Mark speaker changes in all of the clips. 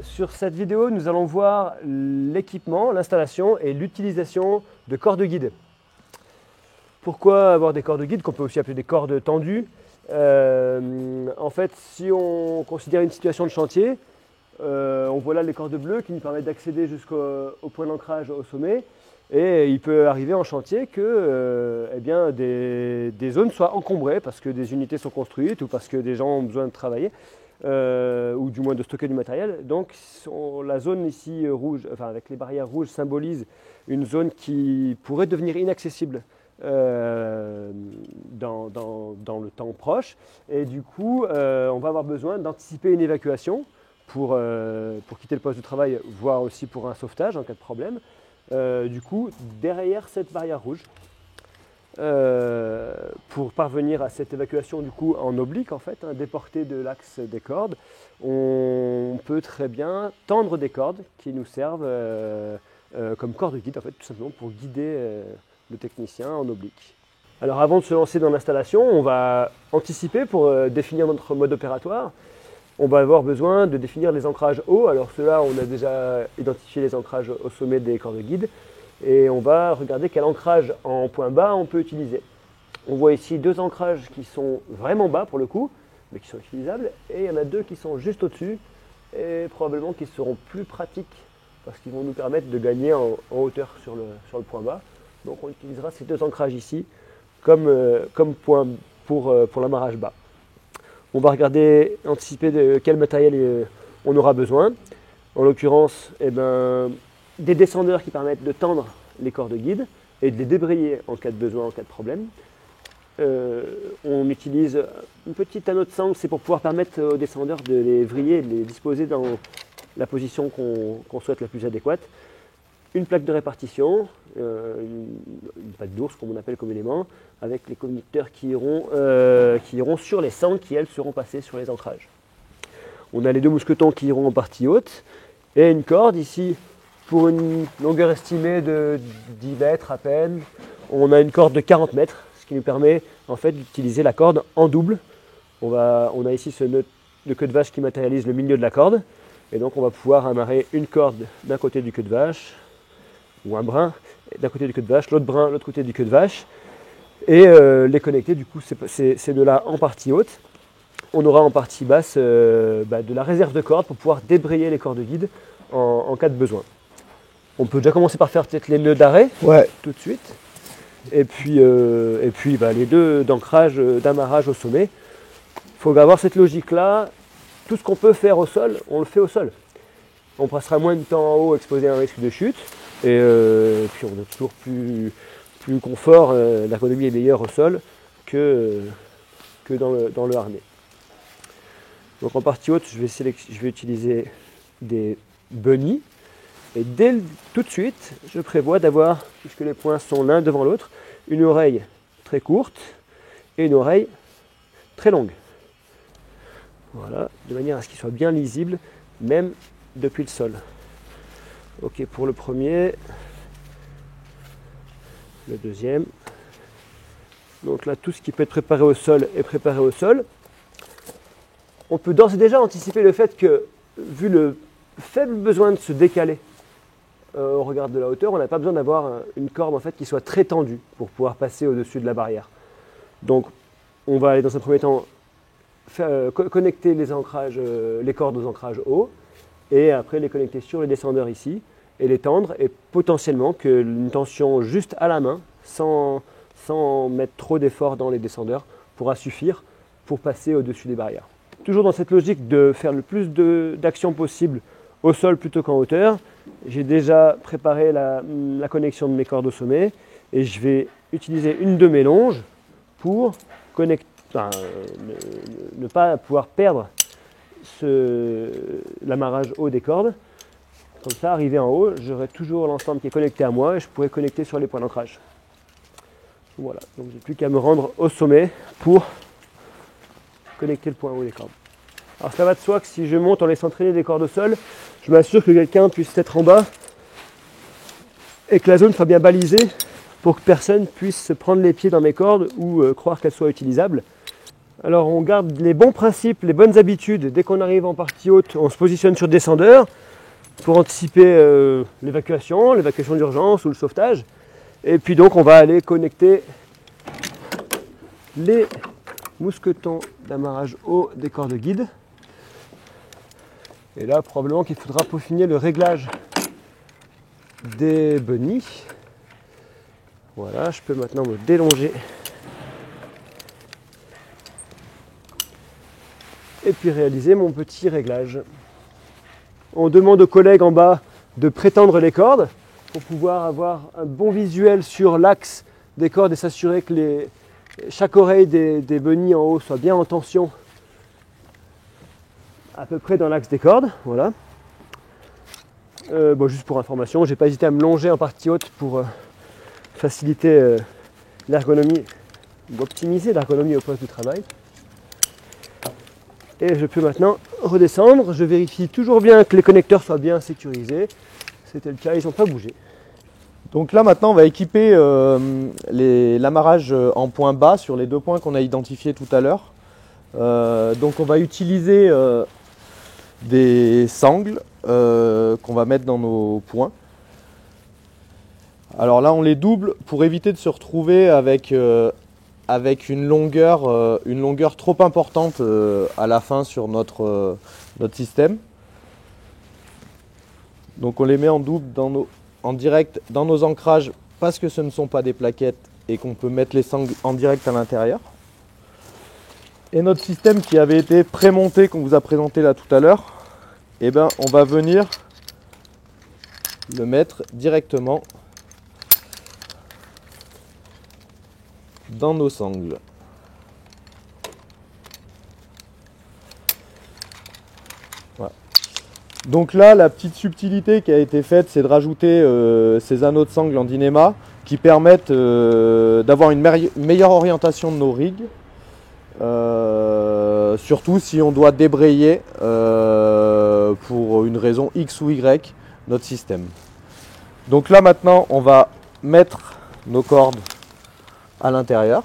Speaker 1: Sur cette vidéo, nous allons voir l'équipement, l'installation et l'utilisation de cordes guides. Pourquoi avoir des cordes guides, qu'on peut aussi appeler des cordes tendues? En fait, si on considère une situation de chantier, on voit là les cordes bleues qui nous permettent d'accéder jusqu'au point d'ancrage au sommet. Et il peut arriver en chantier que des zones soient encombrées parce que des unités sont construites ou parce que des gens ont besoin de travailler. Ou du moins de stocker du matériel. Donc la zone ici rouge, enfin avec les barrières rouges, symbolise une zone qui pourrait devenir inaccessible dans le temps proche. Et du coup, on va avoir besoin d'anticiper une évacuation pour quitter le poste de travail, voire aussi pour un sauvetage en cas de problème. Du coup, derrière cette barrière rouge, pour parvenir à cette évacuation du coup en oblique en fait, déportée de l'axe des cordes, on peut très bien tendre des cordes qui nous servent comme cordes guides en fait, tout simplement pour guider le technicien en oblique. Alors avant de se lancer dans l'installation, on va anticiper pour définir notre mode opératoire. On va avoir besoin de définir les ancrages hauts. Alors ceux-là, on a déjà identifié les ancrages au sommet des cordes guides. Et on va regarder quel ancrage en point bas on peut utiliser. On voit ici deux ancrages qui sont vraiment bas pour le coup, mais qui sont utilisables. Et il y en a deux qui sont juste au-dessus et probablement qui seront plus pratiques parce qu'ils vont nous permettre de gagner en hauteur sur le point bas. Donc on utilisera ces deux ancrages ici comme point pour l'amarrage bas. On va regarder, anticiper de quel matériel on aura besoin. En l'occurrence, des descendeurs qui permettent de tendre les cordes guides et de les débrayer en cas de besoin, en cas de problème. On utilise une petite anneau de sangle, c'est pour pouvoir permettre aux descendeurs de les vriller, de les disposer dans la position qu'on souhaite la plus adéquate. Une plaque de répartition, une patte d'ours comme on appelle communément, avec les conducteurs qui iront sur les sangles qui elles seront passées sur les ancrages. On a les deux mousquetons qui iront en partie haute et une corde ici pour une longueur estimée de 10 mètres à peine. On a une corde de 40 mètres, ce qui nous permet en fait d'utiliser la corde en double. On a ici ce nœud de queue de vache qui matérialise le milieu de la corde. Et donc on va pouvoir amarrer une corde d'un côté du queue de vache, ou un brin d'un côté du queue de vache, l'autre brin de l'autre côté du queue de vache, et les connecter du coup ces deux-là en partie haute. On aura en partie basse de la réserve de cordes pour pouvoir débrayer les cordes guides en cas de besoin. On peut déjà commencer par faire peut-être les nœuds d'arrêt, tout de suite. Et puis les deux d'ancrage, d'amarrage au sommet. Il faut avoir cette logique-là. Tout ce qu'on peut faire au sol, on le fait au sol. On passera moins de temps en haut exposé à un risque de chute. Et puis on a toujours plus confort, l'ergonomie est meilleure au sol que dans le harnais. Donc en partie haute, je vais utiliser des bunnies. Et tout de suite, je prévois d'avoir, puisque les points sont l'un devant l'autre, une oreille très courte et une oreille très longue. Voilà, de manière à ce qu'il soit bien lisible, même depuis le sol. Ok, pour le premier, le deuxième. Donc là, tout ce qui peut être préparé au sol est préparé au sol. On peut d'ores et déjà anticiper le fait que, vu le faible besoin de se décaler au regard de la hauteur, on n'a pas besoin d'avoir une corde en fait, qui soit très tendue pour pouvoir passer au-dessus de la barrière. Donc on va aller dans un premier temps connecter les cordes aux ancrages hauts et après les connecter sur les descendeurs ici et les tendre et potentiellement qu'une tension juste à la main sans mettre trop d'effort dans les descendeurs pourra suffire pour passer au-dessus des barrières. Toujours dans cette logique de faire le plus d'actions possible au sol plutôt qu'en hauteur, j'ai déjà préparé la connexion de mes cordes au sommet et je vais utiliser une de mes longes pour ne pas pouvoir perdre l'amarrage haut des cordes. Comme ça, arrivé en haut, j'aurai toujours l'ensemble qui est connecté à moi et je pourrai connecter sur les points d'ancrage. Voilà, donc j'ai plus qu'à me rendre au sommet pour connecter le point haut des cordes. Alors ça va de soi que si je monte en laissant traîner des cordes au sol, je m'assure que quelqu'un puisse être en bas et que la zone soit bien balisée pour que personne puisse se prendre les pieds dans mes cordes ou croire qu'elles soient utilisables. Alors on garde les bons principes, les bonnes habitudes. Dès qu'on arrive en partie haute, on se positionne sur le descendeur pour anticiper l'évacuation d'urgence ou le sauvetage. Et puis donc on va aller connecter les mousquetons d'amarrage haut des cordes guides. Et là probablement qu'il faudra peaufiner le réglage des bunnies. Voilà, je peux maintenant me délonger et puis réaliser mon petit réglage. On demande aux collègues en bas de prétendre les cordes pour pouvoir avoir un bon visuel sur l'axe des cordes et s'assurer que chaque oreille des bunnies en haut soit bien en tension à peu près dans l'axe des cordes. Voilà. Juste pour information, j'ai pas hésité à me longer en partie haute pour faciliter l'ergonomie ou optimiser l'ergonomie au poste de travail. Et je peux maintenant redescendre. Je vérifie toujours bien que les connecteurs soient bien sécurisés. C'était le cas, ils n'ont pas bougé.
Speaker 2: Donc là maintenant on va équiper l'amarrage en point bas sur les 2 points qu'on a identifiés tout à l'heure. Donc on va utiliser des sangles qu'on va mettre dans nos points. Alors là on les double pour éviter de se retrouver avec une longueur trop importante à la fin sur notre système. Donc on les met en double en direct dans nos ancrages parce que ce ne sont pas des plaquettes et qu'on peut mettre les sangles en direct à l'intérieur. Et notre système qui avait été prémonté qu'on vous a présenté là tout à l'heure, eh ben, on va venir le mettre directement dans nos sangles. Voilà. Donc là, la petite subtilité qui a été faite, c'est de rajouter ces anneaux de sangle en dynéma qui permettent d'avoir une meilleure orientation de nos rigs. Surtout si on doit débrayer pour une raison X ou Y notre système. Donc là maintenant on va mettre nos cordes à l'intérieur.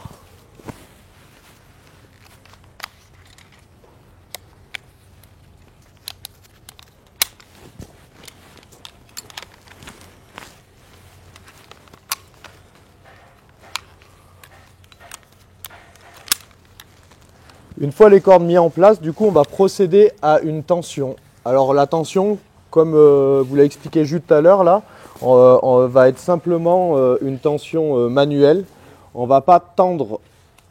Speaker 2: Une fois les cordes mises en place, du coup on va procéder à une tension. Alors la tension, comme vous l'avez expliqué juste tout à l'heure, là, va être simplement une tension manuelle. On ne va pas tendre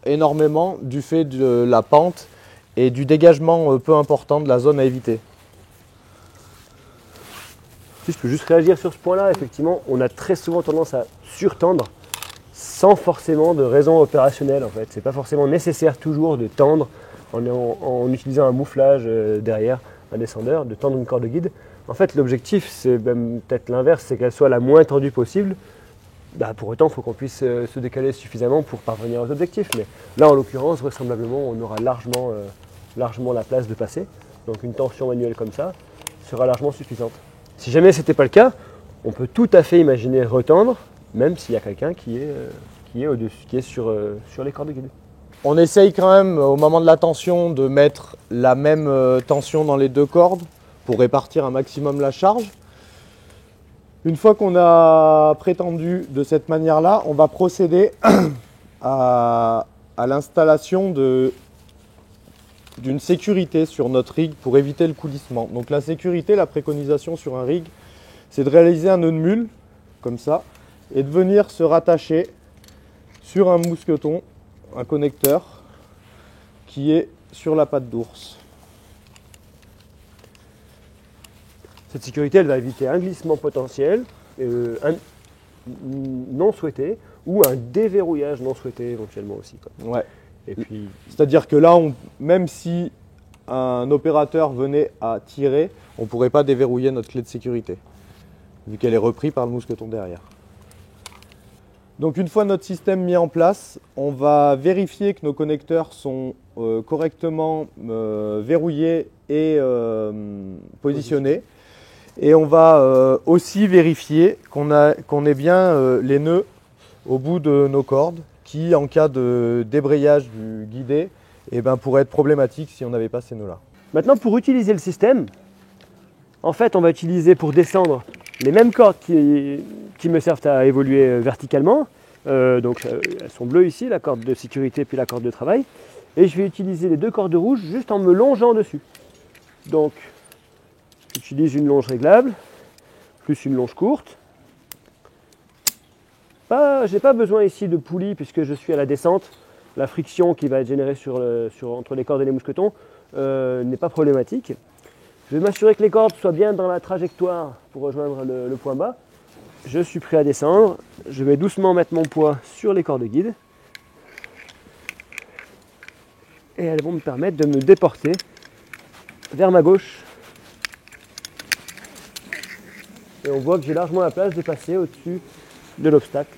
Speaker 2: énormément du fait de la pente et du dégagement peu important de la zone à éviter.
Speaker 1: Si je peux juste réagir sur ce point-là, effectivement, on a très souvent tendance à surtendre sans forcément de raison opérationnelle en fait. C'est pas forcément nécessaire toujours de tendre en utilisant un mouflage derrière un descendeur, de tendre une corde guide. En fait, l'objectif, c'est même peut-être l'inverse, c'est qu'elle soit la moins tendue possible. Pour autant, il faut qu'on puisse se décaler suffisamment pour parvenir aux objectifs. Mais là, en l'occurrence, vraisemblablement, on aura largement la place de passer. Donc une tension manuelle comme ça sera largement suffisante. Si jamais ce n'était pas le cas, on peut tout à fait imaginer retendre, même s'il y a quelqu'un qui est sur les cordes guides.
Speaker 2: On essaye quand même, au moment de la tension, de mettre la même tension dans les 2 cordes pour répartir un maximum la charge. Une fois qu'on a prétendu de cette manière-là, on va procéder à l'installation d'une sécurité sur notre rig pour éviter le coulissement. Donc la sécurité, la préconisation sur un rig, c'est de réaliser un nœud de mule, comme ça, et de venir se rattacher sur un mousqueton, un connecteur, qui est sur la patte d'ours.
Speaker 1: Cette sécurité, elle va éviter un glissement potentiel, non souhaité, ou un déverrouillage non souhaité éventuellement aussi.
Speaker 2: Ouais.
Speaker 1: Et puis,
Speaker 2: c'est-à-dire que là, même si un opérateur venait à tirer, on ne pourrait pas déverrouiller notre clé de sécurité, vu qu'elle est reprise par le mousqueton derrière. Donc une fois notre système mis en place, on va vérifier que nos connecteurs sont correctement verrouillés et positionnés. Et on va aussi vérifier qu'on ait bien les nœuds au bout de nos cordes qui, en cas de débrayage du guidé, et ben, pourrait être problématique si on n'avait pas ces nœuds-là.
Speaker 1: Maintenant, pour utiliser le système, en fait, on va utiliser pour descendre les mêmes cordes qui me servent à évoluer verticalement. Donc, elles sont bleues ici, la corde de sécurité puis la corde de travail. Et je vais utiliser les deux cordes rouges juste en me longeant dessus. Donc, j'utilise une longe réglable, plus une longe courte. Je n'ai pas besoin ici de poulie puisque je suis à la descente. La friction qui va être générée entre les cordes et les mousquetons n'est pas problématique. Je vais m'assurer que les cordes soient bien dans la trajectoire pour rejoindre le point bas. Je suis prêt à descendre. Je vais doucement mettre mon poids sur les cordes guides. Et elles vont me permettre de me déporter vers ma gauche. Et on voit que j'ai largement la place de passer au-dessus de l'obstacle.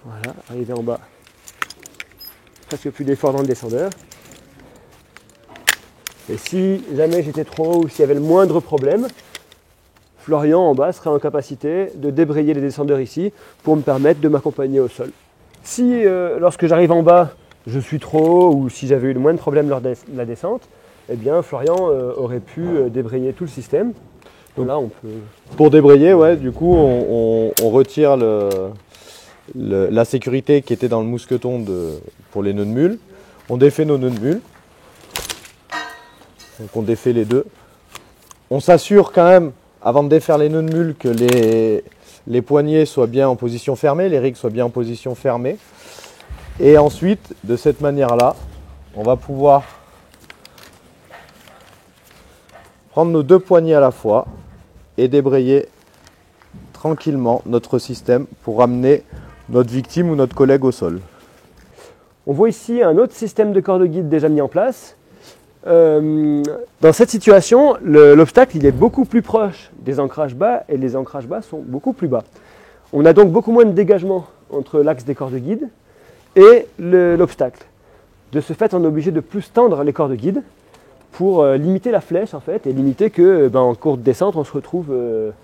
Speaker 1: Voilà, arrivé en bas. Presque plus d'effort dans le descendeur. Et si jamais j'étais trop haut ou s'il y avait le moindre problème, Florian en bas serait en capacité de débrayer les descendeurs ici pour me permettre de m'accompagner au sol. Si lorsque j'arrive en bas, je suis trop haut ou si j'avais eu le moindre problème lors de la descente, eh bien Florian aurait pu débrayer tout le système. Donc là, on peut...
Speaker 2: Pour débrayer, ouais, du coup, on retire la sécurité qui était dans le mousqueton pour les nœuds de mule. On défait nos nœuds de mule. Donc on défait les deux. On s'assure quand même, avant de défaire les nœuds de mule, que les poignets soient bien en position fermée, les rigues soient bien en position fermée. Et ensuite, de cette manière-là, on va pouvoir prendre nos deux poignets à la fois et débrayer tranquillement notre système pour ramener notre victime ou notre collègue au sol.
Speaker 1: On voit ici un autre système de corde guide déjà mis en place. Dans cette situation, l'obstacle il est beaucoup plus proche des ancrages bas et les ancrages bas sont beaucoup plus bas. On a donc beaucoup moins de dégagement entre l'axe des cordes guides et l'obstacle. De ce fait, on est obligé de plus tendre les cordes guides pour limiter la flèche en fait et limiter que en courte descente on se retrouve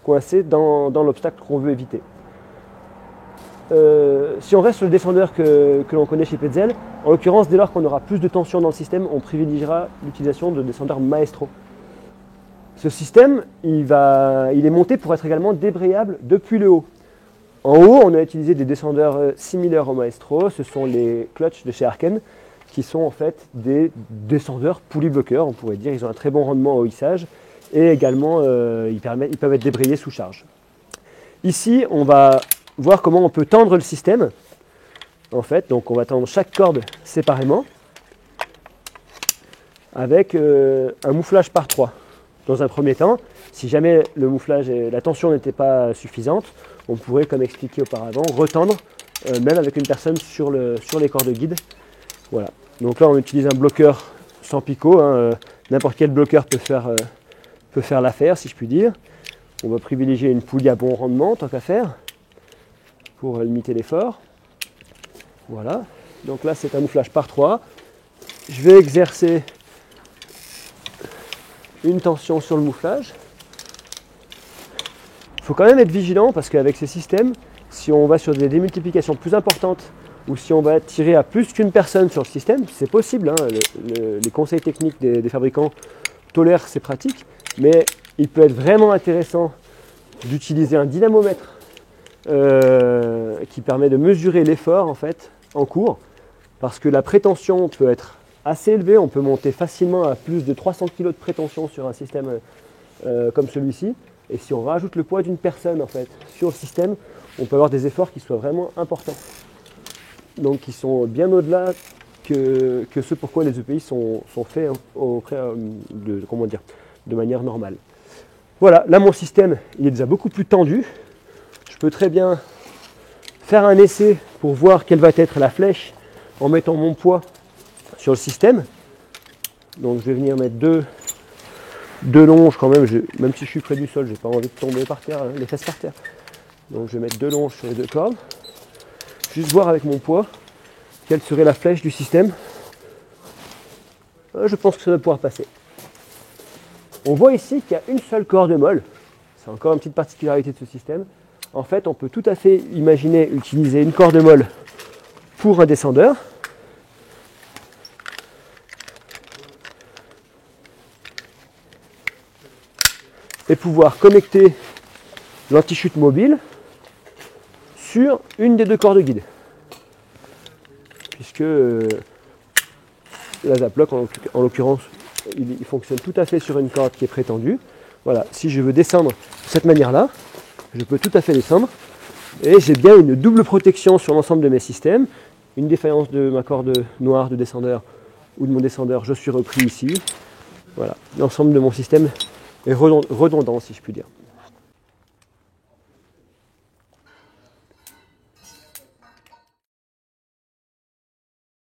Speaker 1: coincé dans l'obstacle qu'on veut éviter. Si on reste sur le descendeur que l'on connaît chez Petzl, en l'occurrence dès lors qu'on aura plus de tension dans le système, on privilégiera l'utilisation de descendeurs Maestro. Ce système, il est monté pour être également débrayable depuis le haut. En haut, on a utilisé des descendeurs similaires au Maestro, ce sont les clutch de chez Arken, qui sont en fait des descendeurs poulie bloqueurs, on pourrait dire. Ils ont un très bon rendement au hissage et également ils peuvent être débrayés sous charge. Ici, on va voir comment on peut tendre le système. En fait, donc on va tendre chaque corde séparément avec un mouflage par 3. Dans un premier temps, si jamais le mouflage et la tension n'étaient pas suffisantes, on pourrait, comme expliqué auparavant, retendre même avec une personne sur les cordes guides. Voilà. Donc là, on utilise un bloqueur sans picot. N'importe quel bloqueur peut faire l'affaire, si je puis dire. On va privilégier une poulie à bon rendement, tant qu'à faire, pour limiter l'effort. Voilà. Donc là, c'est un mouflage par 3. Je vais exercer une tension sur le mouflage. Il faut quand même être vigilant parce qu'avec ces systèmes, si on va sur des démultiplications plus importantes ou si on va tirer à plus qu'une personne sur le système, c'est possible. Les conseils techniques des fabricants tolèrent ces pratiques, mais il peut être vraiment intéressant d'utiliser un dynamomètre qui permet de mesurer l'effort en fait en cours, parce que la prétention peut être assez élevée. On peut monter facilement à plus de 300 kg de prétention sur un système comme celui-ci. Et si on rajoute le poids d'une personne en fait sur le système, on peut avoir des efforts qui soient vraiment importants. Donc qui sont bien au-delà que ce pourquoi les EPI sont faits de manière normale. Voilà, là mon système il est déjà beaucoup plus tendu. Je peux très bien faire un essai pour voir quelle va être la flèche en mettant mon poids sur le système. Donc je vais venir mettre deux longes quand même, même si je suis près du sol, j'ai pas envie de tomber par terre, les fesses par terre. Donc je vais mettre deux longes sur les deux cordes. Juste voir avec mon poids quelle serait la flèche du système. Je pense que ça va pouvoir passer. On voit ici qu'il y a une seule corde molle. C'est encore une petite particularité de ce système. En fait, on peut tout à fait imaginer utiliser une corde molle pour un descendeur. et pouvoir connecter l'anti-chute mobile sur une des deux cordes guide. Puisque la Zaplock, en l'occurrence, il fonctionne tout à fait sur une corde qui est prétendue. Voilà, si je veux descendre de cette manière-là, je peux tout à fait descendre. Et j'ai bien une double protection sur l'ensemble de mes systèmes. Une défaillance de ma corde noire de descendeur ou de mon descendeur, je suis repris ici. Voilà, l'ensemble de mon système est redondant, si je puis dire.